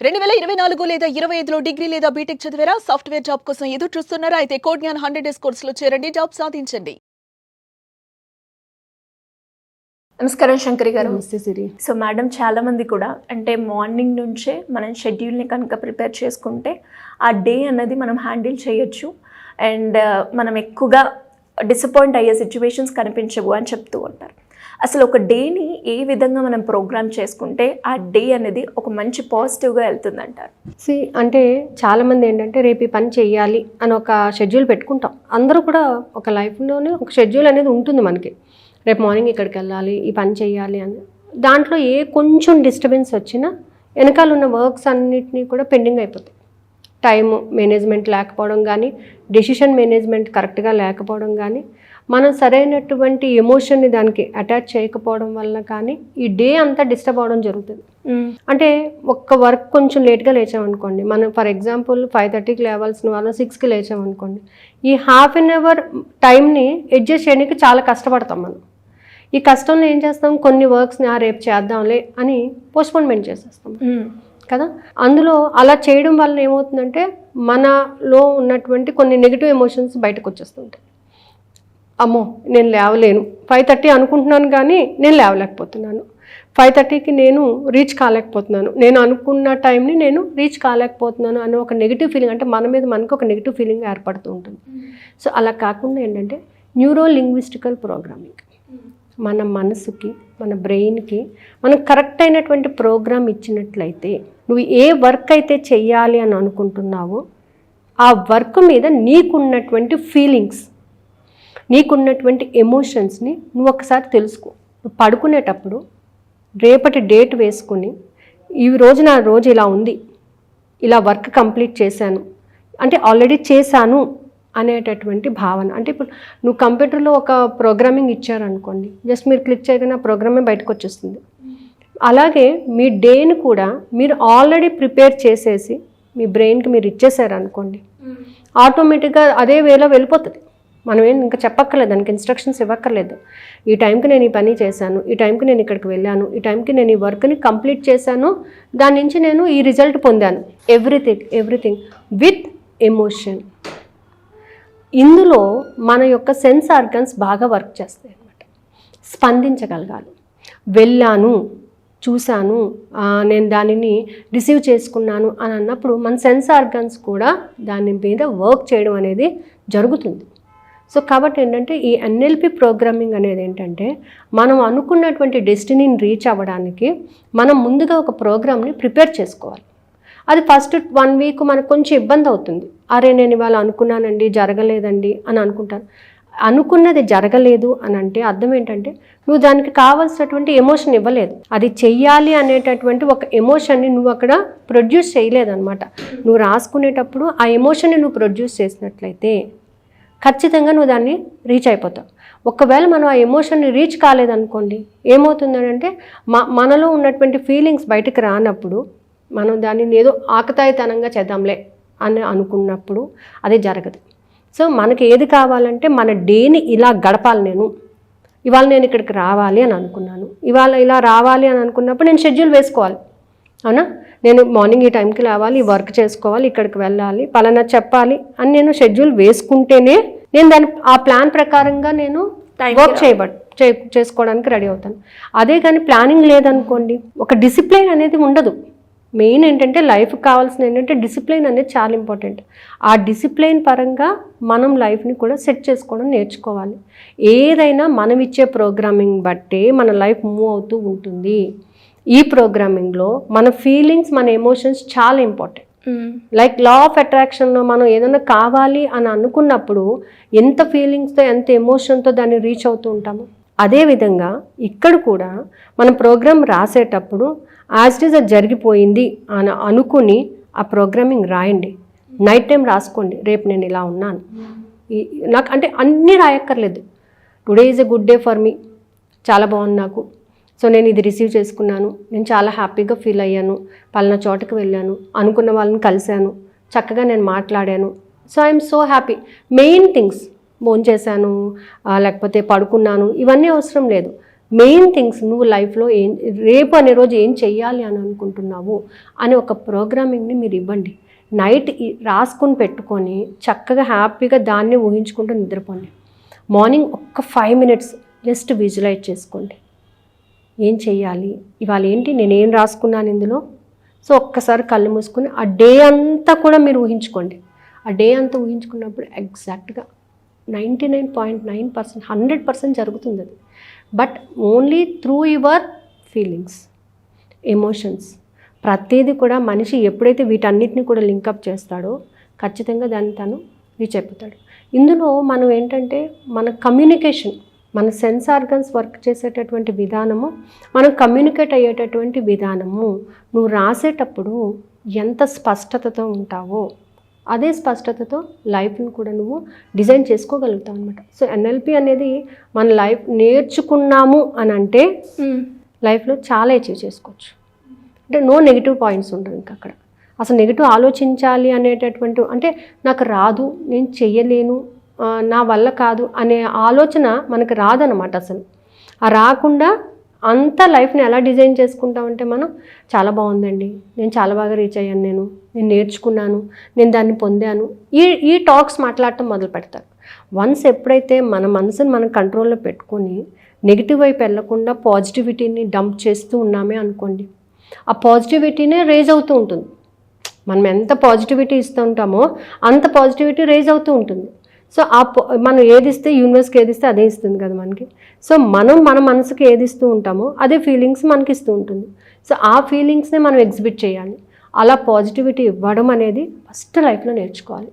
2024 లేదా 25లో డిగ్రీ లేదా బీటెక్ చదివారా? సాఫ్ట్‌వేర్ జాబ్ కోసం ఎదురు చూస్తున్నారా? అయితే కోడ్ జ్ఞాన్ 100 డేస్ కోర్సులో చేరండి, జాబ్ సాధించండి. నమస్కారం శంకరి గారు. నమస్తే సిరి. సో మేడం, చాలామంది కూడా అంటే మార్నింగ్ నుంచే మనం షెడ్యూల్ని కనుక ప్రిపేర్ చేసుకుంటే ఆ డే అన్నది మనం హ్యాండిల్ చేయొచ్చు అండ్ మనం ఎక్కువగా డిసప్పాయింట్ అయ్యే సిచ్యువేషన్స్ కనిపించవు అని చెప్తూ ఉంటారు. అసలు ఒక డేని ఏ విధంగా మనం ప్రోగ్రామ్ చేసుకుంటే ఆ డే అనేది ఒక మంచి పాజిటివ్గా వెళ్తుందంటారు? అంటే చాలామంది ఏంటంటే రేపు ఈ పని చేయాలి అని ఒక షెడ్యూల్ పెట్టుకుంటాం. అందరూ కూడా ఒక లైఫ్లోనే ఒక షెడ్యూల్ అనేది ఉంటుంది మనకి. రేపు మార్నింగ్ ఇక్కడికి వెళ్ళాలి, ఈ పని చేయాలి అని. దాంట్లో కొంచెం డిస్టర్బెన్స్ వచ్చినా వెనకాల ఉన్న వర్క్స్ అన్నిటినీ కూడా పెండింగ్ అయిపోతాయి. టైం మేనేజ్మెంట్ లేకపోవడం కానీ, డెసిషన్ మేనేజ్మెంట్ కరెక్ట్గా లేకపోవడం కానీ, మనం సరైనటువంటి ఎమోషన్ని దానికి అటాచ్ చేయకపోవడం వల్ల కానీ ఈ డే అంతా డిస్టర్బ్ అవ్వడం జరుగుతుంది. అంటే ఒక్క వర్క్ కొంచెం లేట్గా లేచామనుకోండి, మనం ఫర్ ఎగ్జాంపుల్ 5:30కి లేవాల్సిన వాళ్ళు 6కి లేచామనుకోండి, ఈ ½ అన్ అవర్ టైంని అడ్జస్ట్ చేయడానికి చాలా కష్టపడతాం మనం. ఈ కష్టంలో ఏం చేస్తాం, కొన్ని వర్క్స్ని రేపు చేద్దాంలే అని పోస్ట్పోన్మెంట్ చేసేస్తాం కదా. అందులో అలా చేయడం వల్ల ఏమవుతుందంటే మనలో ఉన్నటువంటి కొన్ని నెగిటివ్ ఎమోషన్స్ బయటకు వచ్చేస్తుంటాయి. అమ్మో నేను లేవలేను, 5:30 అనుకుంటున్నాను కానీ నేను లేవలేకపోతున్నాను, 5:30కి నేను రీచ్ కాలేకపోతున్నాను, నేను అనుకున్న టైంని నేను రీచ్ కాలేకపోతున్నాను అనే ఒక నెగిటివ్ ఫీలింగ్, అంటే మన మీద మనకు ఒక నెగిటివ్ ఫీలింగ్ ఏర్పడుతూ ఉంటుంది. సో అలా కాకుండా ఏంటంటే న్యూరో లింగ్విస్టికల్ ప్రోగ్రామింగ్, మన మనసుకి మన బ్రెయిన్కి మనం కరెక్ట్ అయినటువంటి ప్రోగ్రామ్ ఇచ్చినట్లయితే నువ్వు ఏ వర్క్ అయితే చెయ్యాలి అని అనుకుంటున్నావో ఆ వర్క్ మీద నీకున్నటువంటి ఫీలింగ్స్, నీకున్నటువంటి ఎమోషన్స్ని నువ్వు ఒకసారి తెలుసుకో. నువ్వు పడుకునేటప్పుడు రేపటి డేట్ వేసుకుని, ఈ రోజు నా రోజు ఇలా ఉంది, ఇలా వర్క్ కంప్లీట్ చేశాను అంటే ఆల్రెడీ చేశాను అనేటటువంటి భావన. అంటే ఇప్పుడు నువ్వు కంప్యూటర్లో ఒక ప్రోగ్రామింగ్ ఇచ్చారనుకోండి, జస్ట్ మీరు క్లిక్ చేయగానే ఆ ప్రోగ్రామే బయటకు వచ్చేస్తుంది. అలాగే మీ డేని కూడా మీరు ఆల్రెడీ ప్రిపేర్ చేసేసి మీ బ్రెయిన్కి మీరు ఇచ్చేసారనుకోండి, ఆటోమేటిక్గా అదే వేలో వెళ్ళిపోతుంది. మనం ఇంకా చెప్పక్కర్లేదు, దానికి ఇన్స్ట్రక్షన్స్ ఇవ్వక్కర్లేదు. ఈ టైంకి నేను ఈ పని చేశాను, ఈ టైంకి నేను ఇక్కడికి వెళ్ళాను, ఈ టైంకి నేను ఈ వర్క్ని కంప్లీట్ చేశాను, దాని నుంచి నేను ఈ రిజల్ట్ పొందాను. Everything with emotion. ఇందులో మన యొక్క సెన్స్ ఆర్గన్స్ బాగా వర్క్ చేస్తాయి అన్నమాట. స్పందించగలగాలి. వెళ్ళాను, చూశాను, నేను దానిని రిసీవ్ చేసుకున్నాను అని అన్నప్పుడు మన సెన్స్ ఆర్గన్స్ కూడా దాని మీద వర్క్ చేయడం అనేది జరుగుతుంది. సో కాబట్టి ఏంటంటే ఈ ఎన్ఎల్పి ప్రోగ్రామింగ్ అనేది ఏంటంటే మనం అనుకున్నటువంటి డెస్టినీని రీచ్ అవ్వడానికి మనం ముందుగా ఒక ప్రోగ్రామ్ని ప్రిపేర్ చేసుకోవాలి. అది ఫస్ట్ 1 వీక్ మనకు కొంచెం ఇబ్బంది అవుతుంది. అరే నేను ఇవాళ అనుకున్నానండి, జరగలేదండి అని అనుకుంటాను. అనుకున్నది జరగలేదు అని అంటే అర్థం ఏంటంటే నువ్వు దానికి కావాల్సినటువంటి ఎమోషన్ ఇవ్వలేదు. అది చెయ్యాలి అనేటటువంటి ఒక ఎమోషన్ని నువ్వు అక్కడ ప్రొడ్యూస్ చేయలేదన్నమాట. నువ్వు రాసుకునేటప్పుడు ఆ ఎమోషన్ని నువ్వు ప్రొడ్యూస్ చేసినట్లయితే ఖచ్చితంగా నువ్వు దాన్ని రీచ్ అయిపోతావు. ఒకవేళ మనం ఆ ఎమోషన్ని రీచ్ కాలేదనుకోండి, ఏమవుతుందంటే మనలో ఉన్నటువంటి ఫీలింగ్స్ బయటకు రానప్పుడు మనం దానిని ఏదో ఆకతాయితనంగా చేద్దాంలే అని అనుకున్నప్పుడు అది జరగదు. సో మనకి ఏది కావాలంటే మన డేని ఇలా గడపాలి. ఇవాళ నేను ఇక్కడికి రావాలి అని అనుకున్నాను, ఇవాళ ఇలా రావాలి అని అనుకున్నప్పుడు నేను షెడ్యూల్ వేసుకోవాలి. అవునా, నేను మార్నింగ్ ఈ టైంకి లేవాలి, ఈ వర్క్ చేసుకోవాలి, ఇక్కడికి వెళ్ళాలి, పలానా చెప్పాలి అని నేను షెడ్యూల్ వేసుకుంటేనే నేను దాని ఆ ప్లాన్ ప్రకారంగా నేను వర్క్ చేసుకోవడానికి రెడీ అవుతాను. అదే కానీ ప్లానింగ్ లేదనుకోండి, ఒక డిసిప్లైన్ అనేది ఉండదు. మెయిన్ ఏంటంటే లైఫ్కి కావాల్సిన ఏంటంటే డిసిప్లైన్ అనేది చాలా ఇంపార్టెంట్. ఆ డిసిప్లైన్ పరంగా మనం లైఫ్ని కూడా సెట్ చేసుకోవడం నేర్చుకోవాలి. ఏదైనా మనం ఇచ్చే ప్రోగ్రామింగ్ బట్టే మన లైఫ్ మూవ్ అవుతూ ఉంటుంది. ఈ ప్రోగ్రామింగ్లో మన ఫీలింగ్స్, మన ఎమోషన్స్ చాలా ఇంపార్టెంట్. లైక్ లా ఆఫ్ అట్రాక్షన్లో మనం ఏదైనా కావాలి అని అనుకున్నప్పుడు ఎంత ఫీలింగ్స్తో, ఎంత ఎమోషన్తో దాన్ని రీచ్ అవుతూ ఉంటాము. అదేవిధంగా ఇక్కడ కూడా మనం ప్రోగ్రామ్ రాసేటప్పుడు యాజ్ ఇట్ ఈజ్ అది జరిగిపోయింది అని అనుకుని ఆ ప్రోగ్రామింగ్ రాయండి. నైట్ టైం రాసుకోండి, రేపు నేను ఇలా ఉన్నాను, నాకు అంటే అన్నీ రాయక్కర్లేదు. Today is a good day for me, చాలా బాగుంది నాకు, సో నేను ఇది రిసీవ్ చేసుకున్నాను, నేను చాలా హ్యాపీగా ఫీల్ అయ్యాను, పలానా చోటకి వెళ్ళాను, అనుకున్న వాళ్ళని కలిశాను, చక్కగా నేను మాట్లాడాను, so I'm so happy. Main things, భోంచేశాను లేకపోతే పడుకున్నాను, ఇవన్నీ అవసరం లేదు. మెయిన్ థింగ్స్ నువ్వు లైఫ్లో రేపు అనే రోజు ఏం చెయ్యాలి అని అనుకుంటున్నావు అని ఒక ప్రోగ్రామింగ్ని మీరు ఇవ్వండి. నైట్ రాసుకొని పెట్టుకొని చక్కగా హ్యాపీగా దాన్ని ఊహించుకుంటూ నిద్రపోండి. మార్నింగ్ ఒక్క 5 minutes జస్ట్ విజువలైజ్ చేసుకోండి. ఏం చెయ్యాలి ఇవాళ, ఏంటి నేనేం రాసుకున్నాను ఇందులో. సో ఒక్కసారి కళ్ళు మూసుకొని ఆ డే అంతా కూడా మీరు ఊహించుకోండి. ఆ డే అంతా ఊహించుకున్నప్పుడు ఎగ్జాక్ట్గా 99.9% 100% జరుగుతుంది అది. But only through your feelings, emotions. ప్రతిదీ కూడా మనిషి ఎప్పుడైతే వీటన్నిటిని కూడా లింకప్ చేస్తాడో ఖచ్చితంగా దాన్ని తను రీచ్ అయిపోతాడు. ఇందులో మనం ఏంటంటే మన కమ్యూనికేషన్, మన సెన్స్ ఆర్గన్స్ వర్క్ చేసేటటువంటి విధానము, మనం కమ్యూనికేట్ అయ్యేటటువంటి విధానము, నువ్వు రాసేటప్పుడు ఎంత స్పష్టతతో ఉంటావో అదే స్పష్టతతో లైఫ్ని కూడా నువ్వు డిజైన్ చేసుకోగలుగుతావు అనమాట. సో ఎన్ఎల్పి అనేది మన లైఫ్ నేర్చుకున్నాము అని అంటే లైఫ్లో చాలా అచీవ్ చేసుకోవచ్చు. అంటే నో నెగిటివ్ పాయింట్స్ ఉండవు ఇంకా అక్కడ. అసలు నెగిటివ్ ఆలోచించాలి అనేటటువంటి, అంటే నాకు రాదు, నేను చెయ్యలేను, నా వల్ల కాదు అనే ఆలోచన మనకు రాదనమాట అసలు. ఆ రాకుండా అంత లైఫ్ని ఎలా డిజైన్ చేసుకుంటామంటే మనం చాలా బాగుందండి, నేను చాలా బాగా రీచ్ అయ్యాను, నేను నేర్చుకున్నాను, నేను దాన్ని పొందాను, ఈ టాక్స్ మాట్లాడటం మొదలు పెడతారు. వన్స్ ఎప్పుడైతే మన మనసుని మనం కంట్రోల్లో పెట్టుకొని నెగిటివ్ వైపు వెళ్ళకుండా పాజిటివిటీని డంప్ చేస్తూ ఉన్నామే అనుకోండి, ఆ పాజిటివిటీనే రేజ్ అవుతూ ఉంటుంది. మనం ఎంత పాజిటివిటీ ఇస్తూ ఉంటామో అంత పాజిటివిటీ రేజ్ అవుతూ ఉంటుంది. సో మనం ఏది ఇస్తే యూనివర్స్కి ఏది ఇస్తే అదే ఇస్తుంది కదా మనకి. సో మనం మన మనసుకి ఏది ఇస్తూ ఉంటామో అదే ఫీలింగ్స్ మనకి ఇస్తూ ఉంటుంది. సో ఆ ఫీలింగ్స్ని మనం ఎగ్జిబిట్ చేయాలి. అలా పాజిటివిటీ ఇవ్వడం అనేది ఫస్ట్ లైఫ్లో నేర్చుకోవాలి.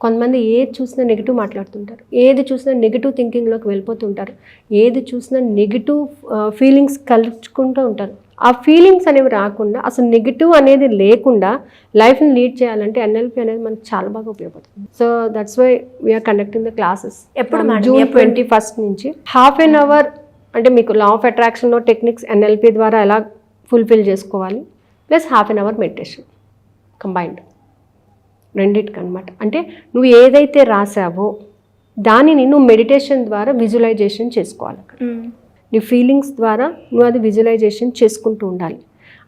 కొంతమంది ఏది చూసినా నెగిటివ్ మాట్లాడుతుంటారు, ఏది చూసినా నెగిటివ్ థింకింగ్లోకి వెళ్ళిపోతుంటారు, ఏది చూసినా నెగిటివ్ ఫీలింగ్స్ కలుపుకుంటూ ఉంటారు. ఆ ఫీలింగ్స్ అనేవి రాకుండా, అసలు నెగిటివ్ అనేది లేకుండా లైఫ్ని లీడ్ చేయాలంటే ఎన్ఎల్పి అనేది మనకు చాలా బాగా ఉపయోగపడుతుంది. So that's why we're conducting the classes. ఎప్పుడు June 21st నుంచి ½ an hour, అంటే మీకు లా ఆఫ్ అట్రాక్షన్లో టెక్నిక్స్ ఎన్ఎల్పి ద్వారా ఎలా ఫుల్ఫిల్ చేసుకోవాలి, plus ½ an hour meditation combined, రెండిటికి అనమాట. అంటే నువ్వు ఏదైతే రాసావో దానిని నువ్వు మెడిటేషన్ ద్వారా విజువలైజేషన్ చేసుకోవాలి. అక్కడ నీ ఫీలింగ్స్ ద్వారా నువ్వు అది విజువలైజేషన్ చేసుకుంటూ ఉండాలి.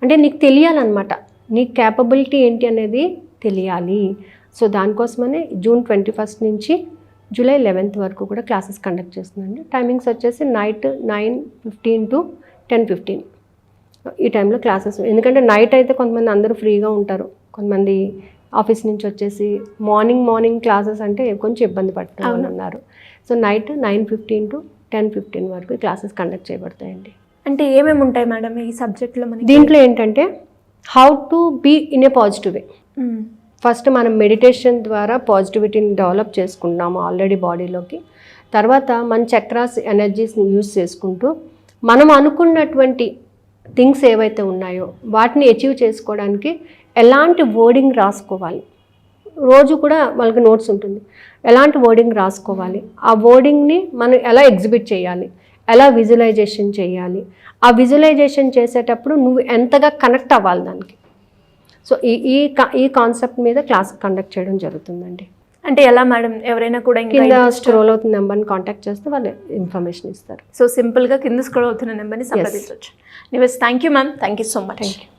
అంటే నీకు తెలియాలన్నమాట, నీ క్యాపబిలిటీ ఏంటి అనేది తెలియాలి. సో దానికోసమనే June 21st నుంచి July 11th వరకు కూడా క్లాసెస్ కండక్ట్ చేస్తుందండి. టైమింగ్స్ వచ్చేసి నైట్ 9:15 to 10:15 ఈ టైంలో క్లాసెస్. ఎందుకంటే నైట్ అయితే కొంతమంది అందరూ ఫ్రీగా ఉంటారు, కొంతమంది ఆఫీస్ నుంచి వచ్చేసి మార్నింగ్ క్లాసెస్ అంటే కొంచెం ఇబ్బంది పడుతూ ఉన్నారు. సో నైట్ 9:15 to 10:15 వరకు క్లాసెస్ కండక్ట్ చేయబడతాయండి. అంటే ఏమేమి ఉంటాయి మేడం ఈ సబ్జెక్ట్లో మనకి? దీంట్లో ఏంటంటే how to be in a positive way. First మనం మెడిటేషన్ ద్వారా పాజిటివిటీని డెవలప్ చేసుకుంటున్నాము ఆల్రెడీ బాడీలోకి. తర్వాత మన చక్రాస్ ఎనర్జీస్ని యూజ్ చేసుకుంటూ మనం అనుకున్నటువంటి థింగ్స్ ఏవైతే ఉన్నాయో వాటిని అచీవ్ చేసుకోవడానికి ఎలాంటి వర్డింగ్ రాసుకోవాలి. రోజు కూడా వాళ్ళకి నోట్స్ ఉంటుంది, ఎలాంటి వర్డింగ్ రాసుకోవాలి, ఆ వర్డింగ్ని మనం ఎలా ఎగ్జిబిట్ చేయాలి, ఎలా విజువలైజేషన్ చేయాలి, ఆ విజువలైజేషన్ చేసేటప్పుడు నువ్వు ఎంతగా కనెక్ట్ అవ్వాలి దానికి. సో ఈ కాన్సెప్ట్ మీద క్లాస్ కండక్ట్ చేయడం జరుగుతుందండి. అంటే ఎలా మేడం, ఎవరైనా కూడా కింద స్క్రోల్ అవుతున్న నెంబర్ని కాంటాక్ట్ చేస్తే వాళ్ళు ఇన్ఫర్మేషన్ ఇస్తారు. సో సింపుల్గా కింద స్క్రోల్ అవుతున్న నెంబర్ని సంప్రదించవచ్చు. Thank you ma'am, thank you so much. Thank you.